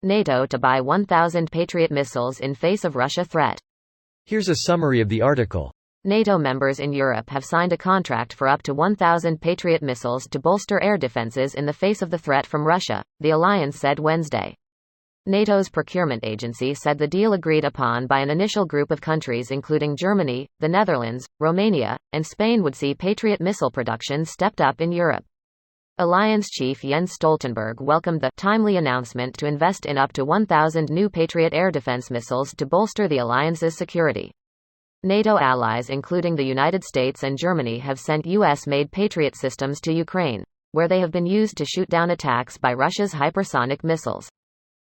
NATO to buy 1,000 Patriot missiles in face of Russia threat. Here's a summary of the article. NATO members in Europe have signed a contract for up to 1,000 Patriot missiles to bolster air defenses in the face of the threat from Russia, the alliance said Wednesday. NATO's procurement agency said the deal agreed upon by an initial group of countries including Germany, the Netherlands, Romania, and Spain would see Patriot missile production stepped up in Europe. Alliance chief Jens Stoltenberg welcomed the timely announcement to invest in up to 1,000 new Patriot air defense missiles to bolster the alliance's security. NATO allies including the United States and Germany have sent U.S.-made Patriot systems to Ukraine, where they have been used to shoot down attacks by Russia's hypersonic missiles.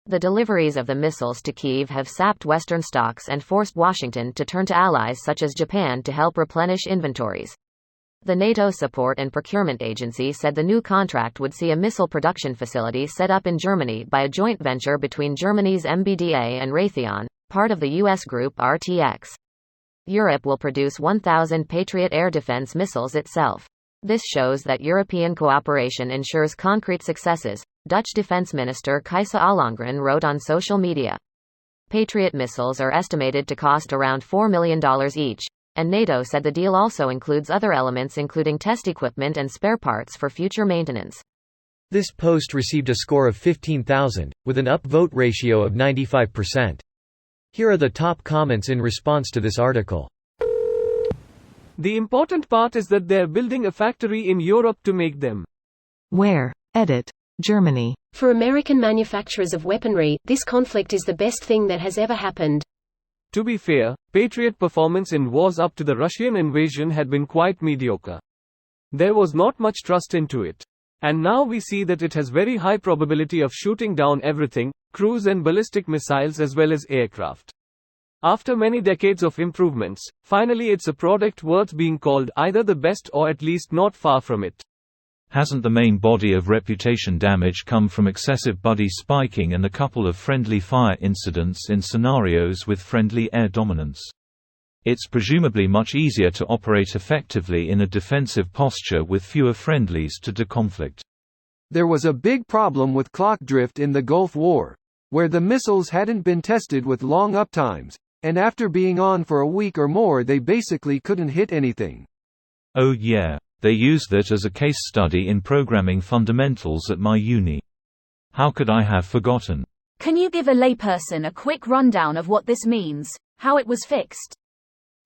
The deliveries of the missiles to Kyiv have sapped Western stocks and forced Washington to turn to allies such as Japan to help replenish inventories. The NATO Support and Procurement Agency said the new contract would see a missile production facility set up in Germany by a joint venture between Germany's MBDA and Raytheon, part of the U.S. group RTX. Europe will produce 1,000 Patriot air defense missiles itself. This shows that European cooperation ensures concrete successes, Dutch Defense Minister Kajsa Ollongren wrote on social media. Patriot missiles are estimated to cost around $4 million each, and NATO said the deal also includes other elements including test equipment and spare parts for future maintenance. This post received a score of 15,000, with an upvote ratio of 95%. Here are the top comments in response to this article. The important part is that they're building a factory in Europe to make them. Where? Edit. Germany. For American manufacturers of weaponry, this conflict is the best thing that has ever happened. To be fair, Patriot performance in wars up to the Russian invasion had been quite mediocre. There was not much trust into it. And now we see that it has very high probability of shooting down everything, cruise and ballistic missiles as well as aircraft. After many decades of improvements, finally it's a product worth being called either the best or at least not far from it. Hasn't the main body of reputation damage come from excessive buddy spiking and a couple of friendly fire incidents in scenarios with friendly air dominance? It's presumably much easier to operate effectively in a defensive posture with fewer friendlies to deconflict. There was a big problem with clock drift in the Gulf War, where the missiles hadn't been tested with long uptimes, and after being on for a week or more they basically couldn't hit anything. Oh yeah, they used that as a case study in programming fundamentals at my uni. How could I have forgotten? Can you give a layperson a quick rundown of what this means, how it was fixed?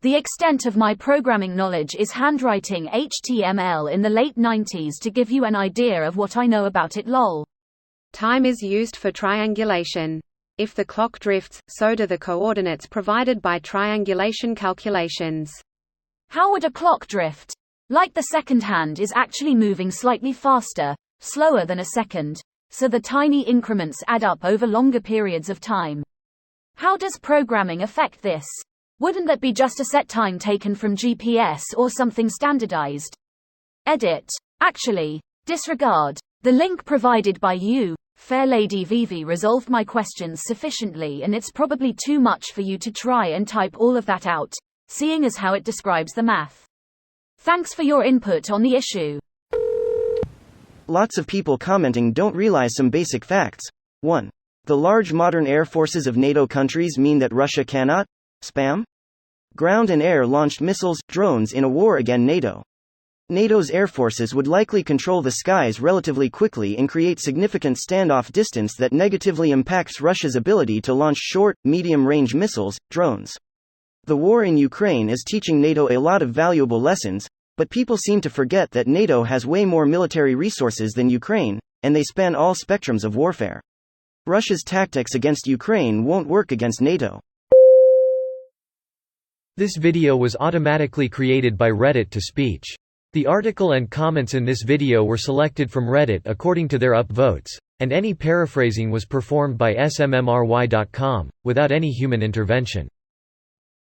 The extent of my programming knowledge is handwriting HTML in the late 90s to give you an idea of what I know about it lol. Time is used for triangulation. If the clock drifts, so do the coordinates provided by triangulation calculations. How would a clock drift? Like the second hand is actually moving slightly faster, slower than a second, so the tiny increments add up over longer periods of time. How does programming affect this? Wouldn't that be just a set time taken from GPS or something standardized? Edit. Actually, disregard. The link provided by you, Fair Lady Vivi, resolved my questions sufficiently, and it's probably too much for you to try and type all of that out, seeing as how it describes the math. Thanks for your input on the issue. Lots of people commenting don't realize some basic facts. 1. The large modern air forces of NATO countries mean that Russia cannot spam ground and air-launched missiles, drones in a war against NATO. NATO's air forces would likely control the skies relatively quickly and create significant standoff distance that negatively impacts Russia's ability to launch short, medium-range missiles, drones. The war in Ukraine is teaching NATO a lot of valuable lessons, but people seem to forget that NATO has way more military resources than Ukraine, and they span all spectrums of warfare. Russia's tactics against Ukraine won't work against NATO. This video was automatically created by Reddit to speech. The article and comments in this video were selected from Reddit according to their upvotes, and any paraphrasing was performed by smmry.com, without any human intervention.